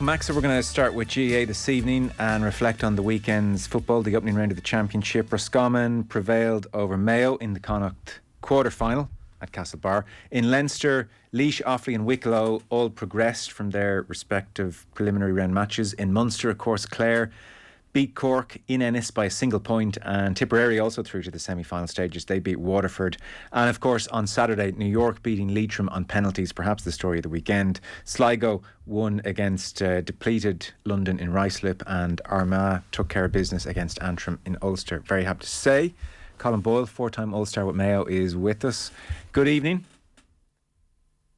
Max, so we're going to start with GAA this evening and reflect on the weekend's football, the opening round of the championship. Roscommon prevailed over Mayo in the Connacht quarter-final at Castlebar. In Leinster, Laois, Offaly and Wicklow all progressed from their respective preliminary round matches. In Munster, of course, Clare beat Cork in Ennis by a single point, and Tipperary also through to the semi-final stages. They beat Waterford. And of course on Saturday, New York beating Leitrim on penalties, perhaps the story of the weekend. Sligo won against depleted London in Ruislip, and Armagh took care of business against Antrim in Ulster. Very happy to say Colm Boyle, four-time All-Star with Mayo, is with us. Good evening.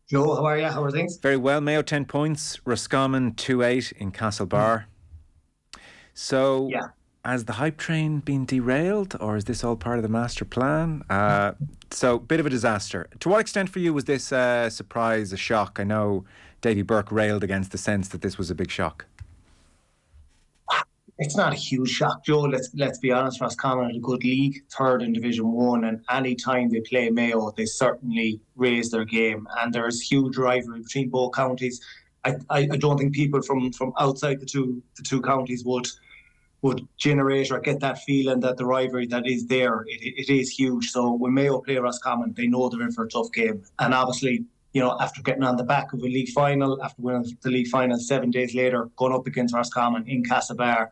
Joe, how are you? How are things? Very well. Mayo 10 points, Roscommon 2-8 in Castlebar. So, has the hype train been derailed, or is this all part of the master plan? So, bit of a disaster. To what extent for you was this a surprise, a shock? I know Davy Burke railed against the sense that this was a big shock. It's not a huge shock, Joe. Let's be honest. Roscommon had a good league, third in Division 1, and any time they play Mayo, they certainly raise their game. And there's huge rivalry between both counties. I don't think people from outside the two counties would generate or get that feeling that the rivalry that is there, it is huge. So when Mayo play Roscommon, they know they're in for a tough game. And obviously, after getting on the back of a league final, after winning the league final 7 days later, going up against Roscommon in Castlebar,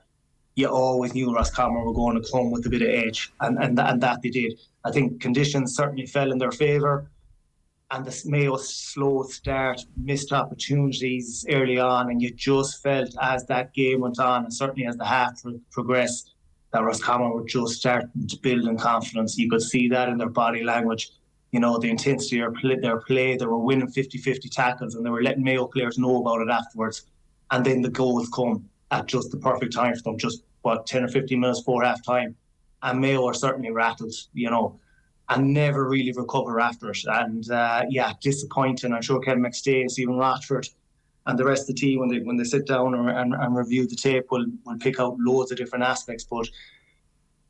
you always knew Roscommon were going to come with a bit of edge, and that they did. I think conditions certainly fell in their favour. And the Mayo slow start, missed opportunities early on, and you just felt as that game went on, and certainly as the half progressed, that Roscommon were just starting to build in confidence. You could see that in their body language, the intensity of their play. They were winning 50-50 tackles, and they were letting Mayo players know about it afterwards. And then the goals come at just the perfect time for them, just 10 or 15 minutes before half time. And Mayo are certainly rattled, and never really recover after it. And disappointing. I'm sure Kevin McStay, Stephen Rochford and the rest of the team, when they sit down and review the tape, will pick out loads of different aspects. But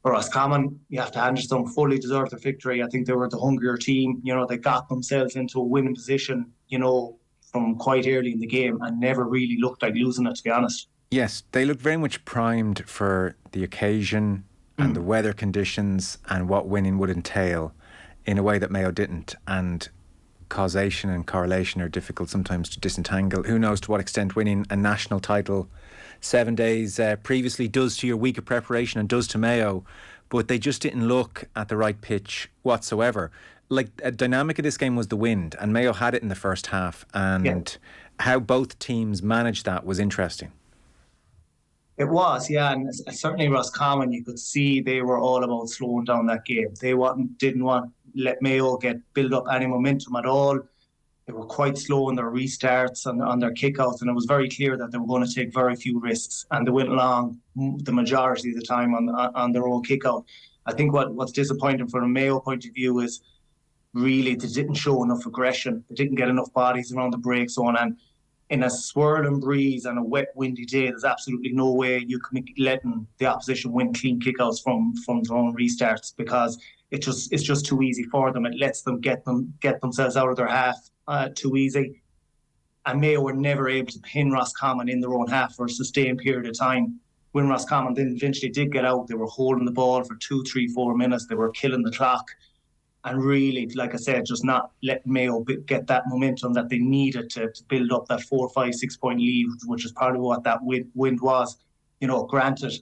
for Roscommon, you have to hand it to them, fully deserved their victory. I think they were the hungrier team. They got themselves into a winning position, from quite early in the game, and never really looked like losing it, to be honest. Yes, they looked very much primed for the occasion and the weather conditions and what winning would entail in a way that Mayo didn't. And causation and correlation are difficult sometimes to disentangle. Who knows to what extent winning a national title 7 days previously does to your week of preparation and does to Mayo, but they just didn't look at the right pitch whatsoever. Like, a dynamic of this game was the wind, and Mayo had it in the first half, and how both teams managed that was interesting. It was, and certainly Roscommon, you could see they were all about slowing down that game. They didn't want to let Mayo build up any momentum at all. They were quite slow in their restarts and on their kickouts, and it was very clear that they were going to take very few risks, and they went along the majority of the time on their own kickout. I think what's disappointing from a Mayo point of view is really they didn't show enough aggression. They didn't get enough bodies around the break zone, and in a swirling breeze and a wet, windy day, there's absolutely no way you can be letting the opposition win clean kickouts from their own restarts, because it's just too easy for them. It lets them get themselves out of their half too easy. And Mayo were never able to pin Roscommon in their own half for a sustained period of time. When Roscommon then eventually did get out, they were holding the ball for 2, 3, 4 minutes. They were killing the clock. And really, like I said, just not let Mayo get that momentum that they needed to build up that 4, 5, 6 point lead, which is probably what that wind was. Granted,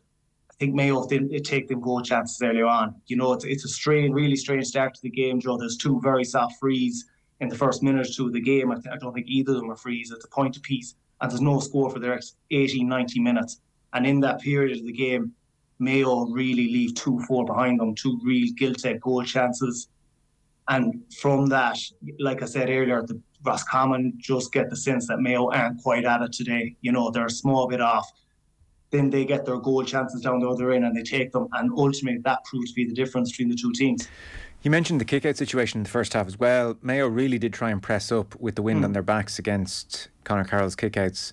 I think Mayo didn't take them goal chances earlier on. It's a really strange start to the game, Joe. There's 2 very soft frees in the first minute or 2 of the game. I don't think either of them are frees. It's a point apiece, and there's no score for the next 18, 90 minutes. And in that period of the game, Mayo really leave 2-4 behind them, 2 real gilt-edged goal chances. And from that, like I said earlier, the Roscommon just get the sense that Mayo aren't quite at it today. They're a small bit off. Then they get their goal chances down the other end and they take them. And ultimately, that proved to be the difference between the two teams. You mentioned the kick-out situation in the first half as well. Mayo really did try and press up with the wind on their backs against Conor Carroll's kick-outs.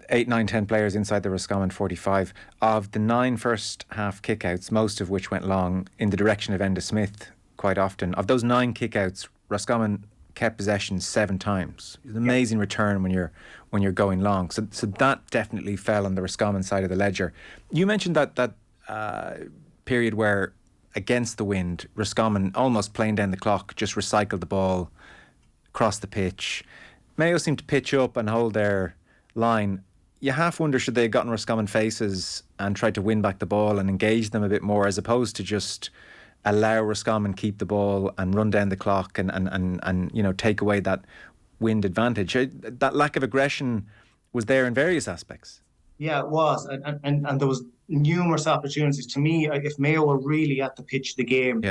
8, 9, 10 players inside the Roscommon 45. Of the 9 first half kick-outs, most of which went long in the direction of Enda Smith, quite often. Of those 9 kickouts, Roscommon kept possession 7 times. It's an amazing return when you're going long. So that definitely fell on the Roscommon side of the ledger. You mentioned that period where, against the wind, Roscommon, almost playing down the clock, just recycled the ball across the pitch. Mayo seemed to pitch up and hold their line. You half wonder, should they have gotten Roscommon faces and tried to win back the ball and engage them a bit more, as opposed to just allow Roscommon keep the ball and run down the clock and you know, take away that wind advantage. That lack of aggression was there in various aspects. Yeah, it was, and there was numerous opportunities. To me, if Mayo were really at the pitch of the game,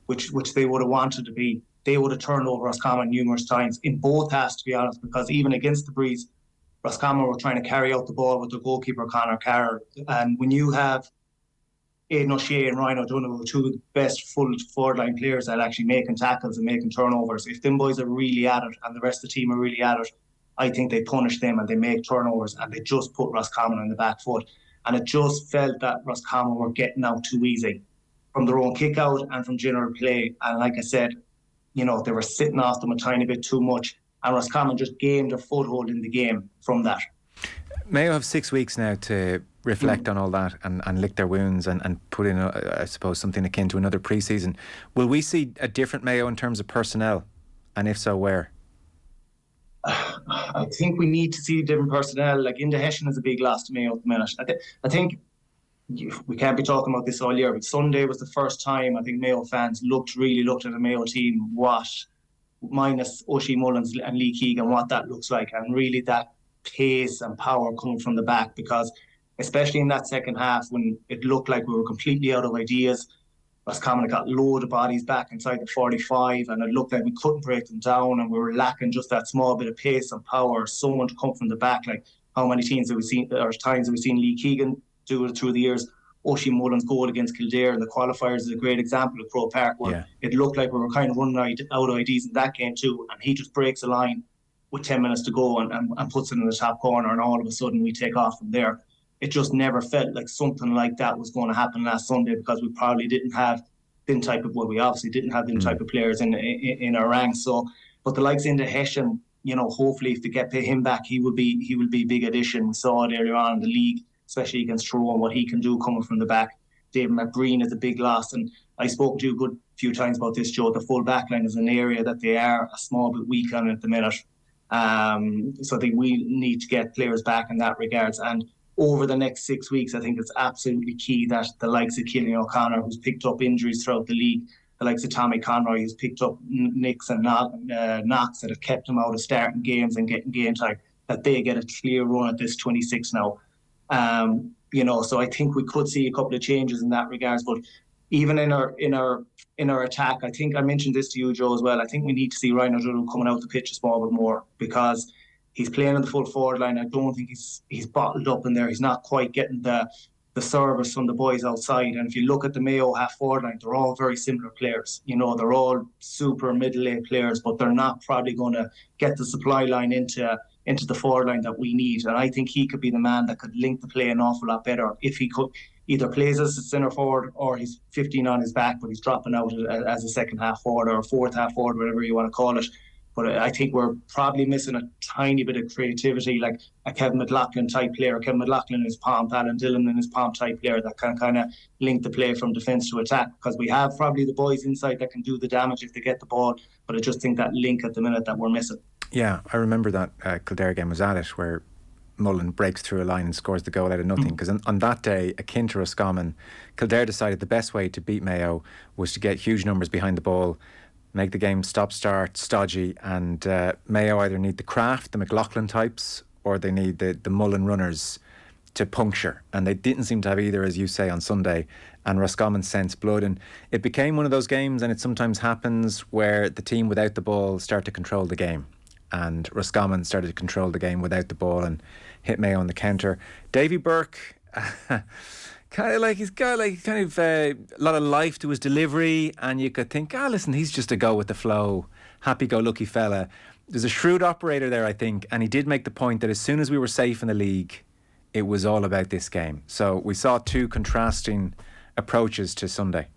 which they would have wanted to be, they would have turned over Roscommon numerous times in both halves, to be honest, because even against the breeze, Roscommon were trying to carry out the ball with their goalkeeper, Conor Carr. And when you have Aidan O'Shea and Ryan O'Donoghue, two of the best full forward line players that actually making tackles and making turnovers, if them boys are really at it and the rest of the team are really at it, I think they punish them and they make turnovers and they just put Roscommon on the back foot. And it just felt that Roscommon were getting out too easy from their own kick out and from general play. And like I said, you know, they were sitting off them a tiny bit too much, and Roscommon just gained a foothold in the game from that. Mayo have 6 weeks now to reflect on all that and lick their wounds and put in, I suppose, something akin to another pre-season. Will we see a different Mayo in terms of personnel? And if so, where? I think we need to see different personnel. Like, Inda Hessian is a big loss to Mayo at the minute. I think we can't be talking about this all year, but Sunday was the first time I think Mayo fans really looked at a Mayo team, what, minus Oshie Mullins and Lee Keegan, what that looks like, and really that pace and power coming from the back, because especially in that second half when it looked like we were completely out of ideas, Roscommon got loads of bodies back inside the 45 and it looked like we couldn't break them down and we were lacking just that small bit of pace and power, someone to come from the back. Like, how many times have we seen Lee Keegan do it through the years? Oshie Mullins' goal against Kildare in the qualifiers is a great example of Croke Park, where it looked like we were kind of running out of ideas in that game too, and he just breaks a line with 10 minutes to go and puts it in the top corner, and all of a sudden we take off from there. It just never felt like something like that was going to happen last Sunday, because we probably didn't have we obviously didn't have them type of players in our ranks. So, but the likes in the Hessian, you know, hopefully if they get him back, he will be a big addition. We saw it earlier on in the league, especially against Tyrone, what he can do coming from the back. David McBreen is a big loss, and I spoke to you a good few times about this, Joe. The full back line is an area that they are a small bit weak on at the minute. So we need to get players back in that regards. And over the next 6 weeks, I think it's absolutely key that the likes of Killian O'Connor, who's picked up injuries throughout the league, the likes of Tommy Conroy, who's picked up nicks and knocks that have kept him out of starting games and getting game time, that they get a clear run at this 26 now. You know, so I think we could see a couple of changes in that regards. But even in our attack, I think I mentioned this to you, Joe, as well. I think we need to see Ryan O'Donoghue coming out the pitch a small bit more, because he's playing on the full forward line. I don't think he's bottled up in there. He's not quite getting the service from the boys outside. And if you look at the Mayo half forward line, they're all very similar players. You know, they're all super middle-aged players, but they're not probably going to get the supply line into the forward line that we need. And I think he could be the man that could link the play an awful lot better if he could either plays as a centre forward or he's 15 on his back, but he's dropping out as a second half forward or a fourth half forward, whatever you want to call it. But I think we're probably missing a tiny bit of creativity, like a Kevin McLaughlin type player. Kevin McLaughlin is Pomp, Alan Dillon and his Pomp type player that can kind of link the play from defence to attack, because we have probably the boys inside that can do the damage if they get the ball. But I just think that link at the minute that we're missing. Yeah, I remember that Kildare game was at it, where Mullen breaks through a line and scores the goal out of nothing. Because on that day, akin to Roscommon, Kildare decided the best way to beat Mayo was to get huge numbers behind the ball, make the game stop-start, stodgy, and Mayo either need the Kraft, the McLaughlin types, or they need the Mullen runners to puncture. And they didn't seem to have either, as you say, on Sunday. And Roscommon sensed blood. And it became one of those games, and it sometimes happens, where the team without the ball start to control the game. And Roscommon started to control the game without the ball and hit Mayo on the counter. Davy Burke, he's got a lot of life to his delivery, and you could think, listen, he's just a go with the flow, happy-go-lucky fella. There's a shrewd operator there, I think, and he did make the point that as soon as we were safe in the league, it was all about this game. So we saw two contrasting approaches to Sunday.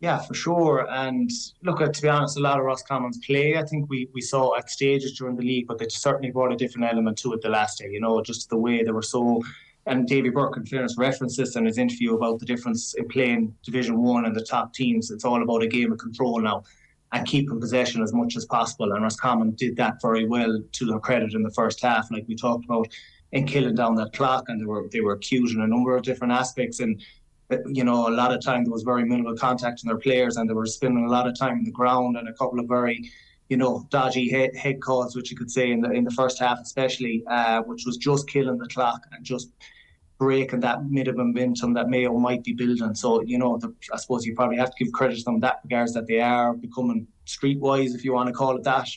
Yeah, for sure. And look, to be honest, a lot of Roscommon's play, I think we saw at stages during the league, but they certainly brought a different element to it the last day, just the way they were so. And Davy Burke, in fairness, referenced this in his interview about the difference in playing Division 1 and the top teams. It's all about a game of control now and keeping possession as much as possible. And Roscommon did that very well, to their credit, in the first half, like we talked about, in killing down that clock. And they were accused in a number of different aspects. And a lot of time there was very minimal contact in their players, and they were spending a lot of time in the ground, and a couple of very, dodgy head calls, which you could say in the first half, especially, which was just killing the clock and just breaking that minimum momentum that Mayo might be building. So, I suppose you probably have to give credit to them in that regards, that they are becoming streetwise, if you want to call it that,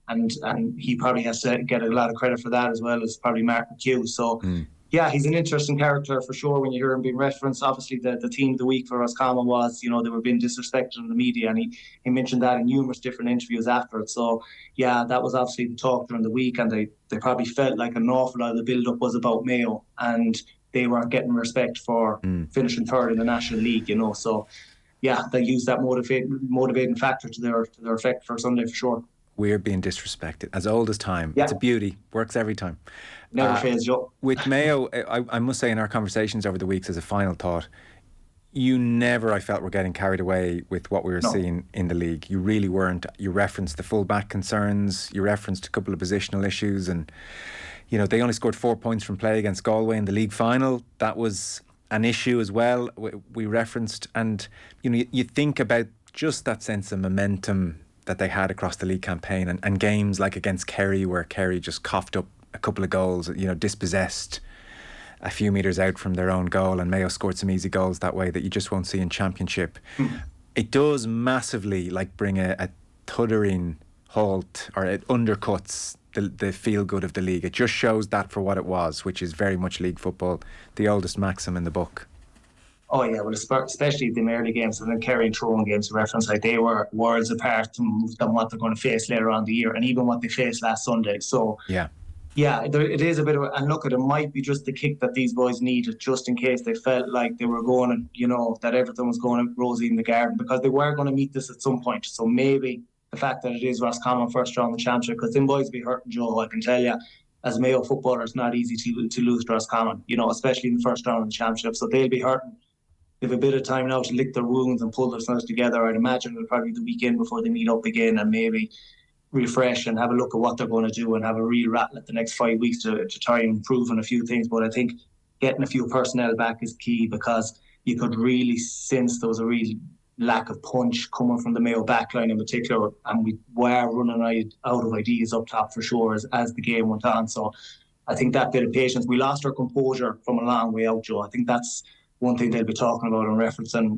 and he probably has to get a lot of credit for that, as well as probably Mark McHugh. So. Yeah, he's an interesting character for sure when you hear him being referenced. Obviously, the team of the week for Roscommon was, they were being disrespected in the media, and he mentioned that in numerous different interviews after it. So, yeah, that was obviously the talk during the week, and they probably felt like an awful lot of the build-up was about Mayo, and they weren't getting respect for finishing third in the National League, So, yeah, they used that motivating factor to their effect for Sunday for sure. We're being disrespected as old as time. Yeah. It's a beauty. Works every time. Never fails, Joe. With Mayo, I must say, in our conversations over the weeks, as a final thought, you never, I felt, were getting carried away with what we were seeing in the league. You really weren't. You referenced the full-back concerns. You referenced a couple of positional issues, and they only scored 4 points from play against Galway in the league final. That was an issue as well. We referenced, and you think about just that sense of momentum that they had across the league campaign, and games like against Kerry, where Kerry just coughed up a couple of goals, dispossessed a few metres out from their own goal, and Mayo scored some easy goals that way that you just won't see in Championship. It does massively bring a thuddering halt, or it undercuts the feel good of the league. It just shows that for what it was, which is very much league football, the oldest maxim in the book. Oh yeah, well, especially the early games, and then Kerry and Tyrone games of reference, they were worlds apart from what they're going to face later on the year, and even what they faced last Sunday. So yeah, it is a bit of and look, it might be just the kick that these boys needed, just in case they felt like they were going, that everything was going rosy in the garden, because they were going to meet this at some point. So maybe the fact that it is Roscommon first round in the Championship, because them boys be hurting, Joe, I can tell you. As Mayo footballer, it's not easy to lose to Roscommon, especially in the first round of the Championship. So they'll be hurting. They have a bit of time now to lick their wounds and pull themselves together. I'd imagine it'll probably be the weekend before they meet up again, and maybe refresh and have a look at what they're going to do, and have a real rattle at the next 5 weeks to try and improve on a few things. But I think getting a few personnel back is key, because you could really sense there was a real lack of punch coming from the Mayo backline in particular, and we were running out of ideas up top for sure as the game went on. So I think that bit of patience, we lost our composure from a long way out, Joe. I think that's one thing they'll be talking about and referencing,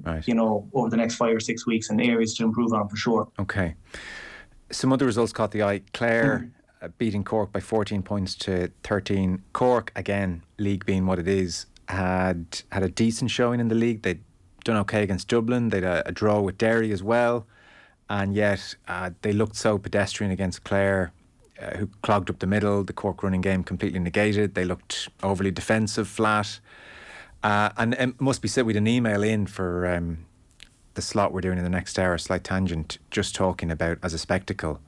over the next 5 or 6 weeks, and areas to improve on for sure. Okay. Some other results caught the eye. Clare beating Cork by 14 points to 13. Cork, again, league being what it is, had a decent showing in the league. They'd done okay against Dublin. They'd a draw with Derry as well. And yet they looked so pedestrian against Clare, who clogged up the middle. The Cork running game completely negated. They looked overly defensive, flat. And it must be said, we had an email in for the slot we're doing in the next hour, Slight Tangent, just talking about, as a spectacle,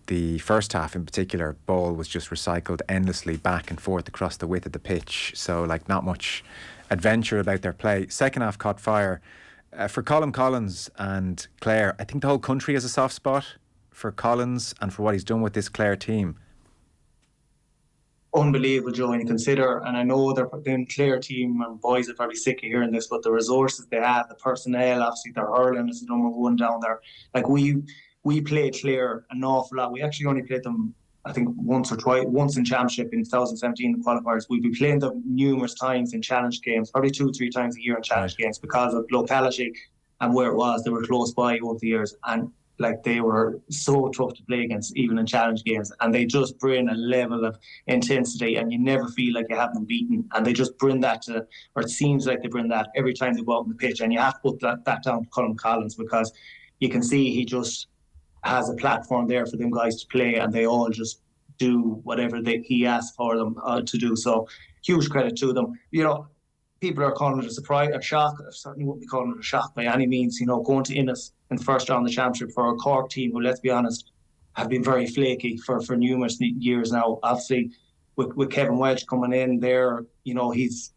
the first half in particular. Ball was just recycled endlessly back and forth across the width of the pitch. So, not much adventure about their play. Second half caught fire. For Colm Collins and Clare, I think the whole country has a soft spot for Collins and for what he's done with this Clare team. Unbelievable, Joe, when you consider, and I know they're the Clare team, and boys are probably sick of hearing this, but the resources they have, the personnel, obviously their hurling is the number one down there. We played Clare an awful lot. We actually only played them, I think, once in Championship in 2017 qualifiers. We've been playing them numerous times in challenge games, probably 2-3 times a year in challenge games, because of locality and where it was. They were close by over the years, and they were so tough to play against, even in challenge games, and they just bring a level of intensity, and you never feel like you have them beaten, and they just bring that or it seems like they bring that every time they go out on the pitch. And you have to put that down to Colm Collins, because you can see he just has a platform there for them guys to play, and they all just do whatever he asks for them to do. So huge credit to them. people are calling it a surprise, a shock. I certainly wouldn't be calling it a shock by any means. Going to Innis in the first round of the championship for a Cork team who, let's be honest, have been very flaky for numerous years now. Obviously, with Kevin Welch coming in there, his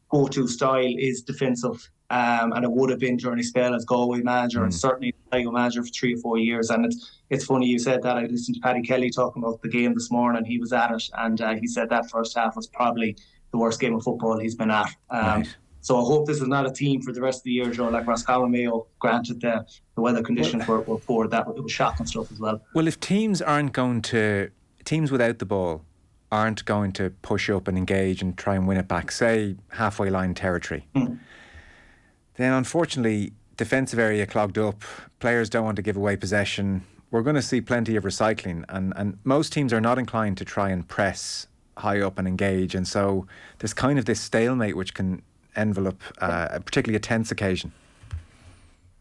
go-to style is defensive. And it would have been during his spell as Galway manager and certainly Mayo manager for 3 or 4 years. And it's funny you said that. I listened to Paddy Kelly talking about the game this morning. He was at it, and he said that first half was probably the worst game of football he's been at. Right. So I hope this is not a team for the rest of the year, Joe, like Roscommon Mayo. Granted, the weather conditions were poor. That it was shocking stuff as well. Well, if teams without the ball aren't going to push up and engage and try and win it back, say halfway line territory, then unfortunately defensive area clogged up, players don't want to give away possession, we're going to see plenty of recycling, and most teams are not inclined to try and press high up and engage, and so there's kind of this stalemate which can envelope particularly a tense occasion.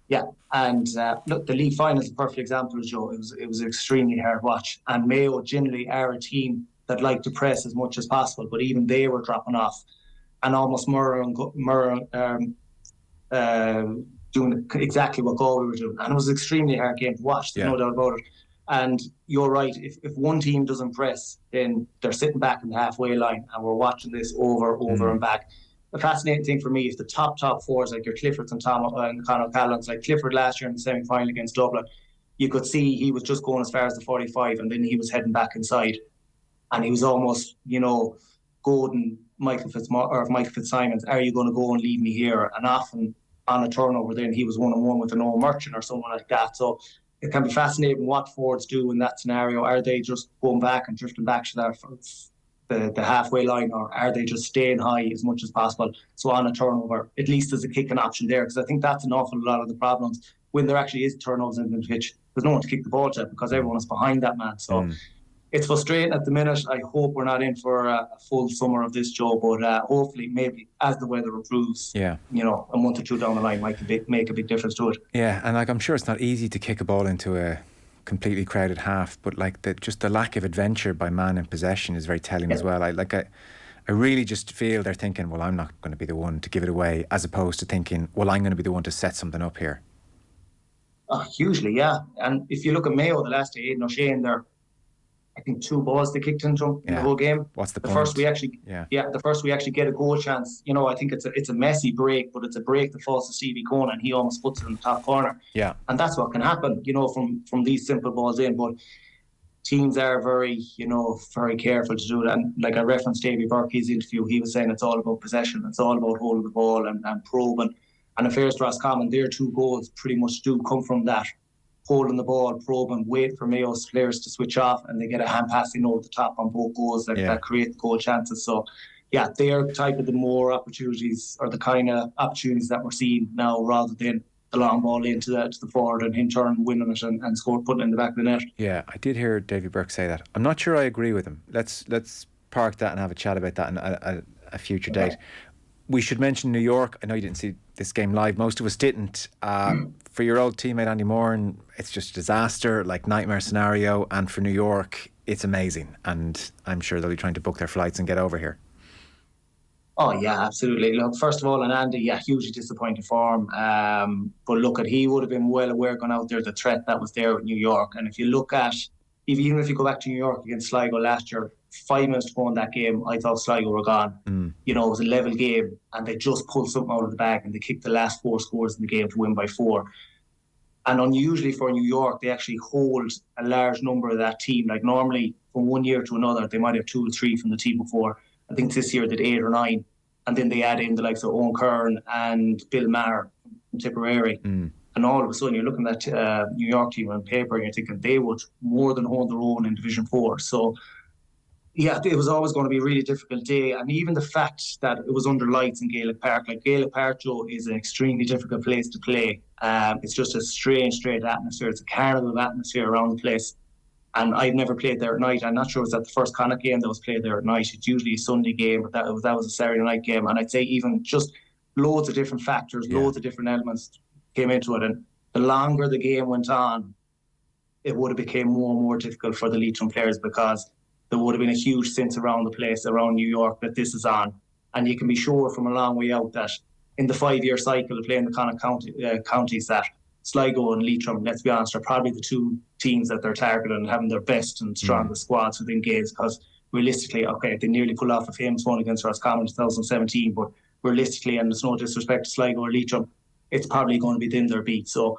Yeah, and look, the league final is a perfect example, Joe. It was an extremely hard watch, and Mayo generally are a team that like to press as much as possible, but even they were dropping off and almost doing exactly what Galway were doing. And it was an extremely hard game to watch, there's no doubt about it. And you're right, if one team doesn't press, then they're sitting back in the halfway line, and we're watching this over and back. The fascinating thing for me is the top fours, like your Cliffords and Conor Callans, like Clifford last year in the semi-final against Dublin. You could see he was just going as far as the 45, and then he was heading back inside. And he was almost, goading Michael Fitzsimons, are you going to go and leave me here? And often on a turnover, then he was 1-on-1 with an old merchant or someone like that. So it can be fascinating what forwards do in that scenario. Are they just going back and drifting back to the halfway line, or are they just staying high as much as possible? So on a turnover, at least there's a kicking option there, because I think that's an awful lot of the problems when there actually is turnovers in the pitch. There's no one to kick the ball to because everyone is behind that man. So it's frustrating at the minute. I hope we're not in for a full summer of this, Joe, but hopefully maybe as the weather improves, a month or two down the line might make a big difference to it. Yeah, and I'm sure it's not easy to kick a ball into a completely crowded half, but just the lack of adventure by man in possession is very telling as well. I really just feel they're thinking, well, I'm not going to be the one to give it away, as opposed to thinking, well, I'm going to be the one to set something up here. Oh, hugely, yeah. And if you look at Mayo the last day, Aidan O'Shane, there, I think 2 balls they kicked into him in the whole game. What's the point? The first we actually get a goal chance. I think it's a messy break, but it's a break that falls to Stevie Conan, and he almost puts it in the top corner. Yeah. And that's what can happen, from these simple balls in. But teams are very, very careful to do that. And like I referenced Davy Burke's interview, he was saying it's all about possession. It's all about holding the ball and probing. And in fairness to Roscommon, their 2 goals pretty much do come from that. Holding the ball, probing, wait for Mayo's players to switch off, and they get a hand passing over the top on both goals that create goal chances. So, yeah, they are type of the more opportunities, or the kind of opportunities that we're seeing now, rather than the long ball into the forward and him turning, winning it and putting it in the back of the net. Yeah, I did hear Davy Burke say that. I'm not sure I agree with him. Let's park that and have a chat about that on a future date. We should mention New York. I know you didn't see this game live. Most of us didn't. For your old teammate Andy Moran, it's just a disaster, like nightmare scenario. And for New York, it's amazing. And I'm sure they'll be trying to book their flights and get over here. Oh, yeah, absolutely. Look, first of all, and Andy, hugely disappointing for him. But look, he would have been well aware going out there, the threat that was there with New York. And if you look at, even if you go back to New York against Sligo last year, 5 minutes to go in that game, I thought Sligo were gone. It was a level game, and they just pulled something out of the bag, and they kicked the last 4 scores in the game to win by 4. And unusually for New York, they actually hold a large number of that team. Like normally, from one year to another, they might have 2 or 3 from the team before. I think this year they did 8 or 9, and then they add in the likes of Owen Kern and Bill Maher from Tipperary. And all of a sudden, you're looking at that New York team on paper, and you're thinking they would more than hold their own in Division 4. So, yeah, it was always going to be a really difficult day. And even the fact that it was under lights in Gaelic Park, like Gaelic Park, Joe, is an extremely difficult place to play. It's just a strange atmosphere. It's a carnival atmosphere around the place. And I've never played there at night. I'm not sure it was that the first Connacht game that was played there at night. It's usually a Sunday game, but that was a Saturday night game. And I'd say even just loads of different factors, loads of different elements came into it. And the longer the game went on, it would have become more and more difficult for the Leitrim players, because there would have been a huge sense around the place, around New York, that this is on. And you can be sure from a long way out that in the 5-year cycle of playing the Connacht counties that Sligo and Leitrim, let's be honest, are probably the two teams that they're targeting and having their best and strongest squads within games, because realistically, okay, they nearly pulled off a famous one against Roscommon in 2017, but realistically, and there's no disrespect to Sligo or Leitrim, it's probably going to be within their beat. So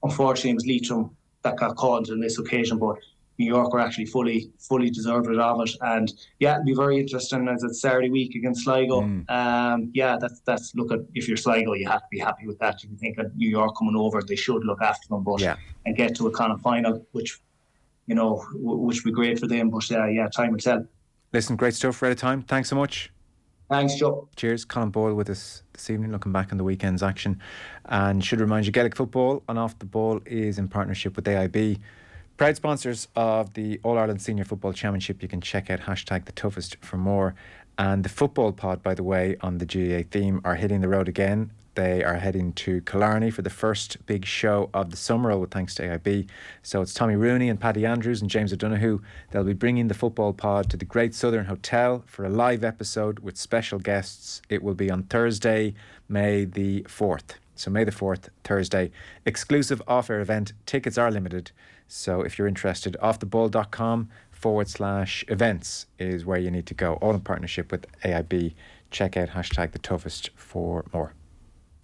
unfortunately, it was Leitrim that got caught on this occasion, but New York were actually fully deserved of it. And yeah, it'll be very interesting as it's Saturday week against Sligo. That's look at, if you're Sligo, you have to be happy with that. If you think of New York coming over, they should look after them, and get to a kind of final, which would be great for them. But time will tell. Listen, great stuff. We're out of time. Thanks so much. Thanks, Joe. Cheers. Colm Boyle with us this evening, looking back on the weekend's action. And should remind you, Gaelic football on Off the Ball is in partnership with AIB. Proud sponsors of the All-Ireland Senior Football Championship. You can check out #TheToughest for more. And the football pod, by the way, on the GAA theme, are hitting the road again. They are heading to Killarney for the first big show of the summer, all with thanks to AIB. So it's Tommy Rooney and Paddy Andrews and James O'Donoghue. They'll be bringing the football pod to the Great Southern Hotel for a live episode with special guests. It will be on Thursday, May the 4th. So May the 4th, Thursday. Exclusive off-air event. Tickets are limited. So if you're interested, offtheball.com/events is where you need to go. All in partnership with AIB. Check out #TheToughest for more.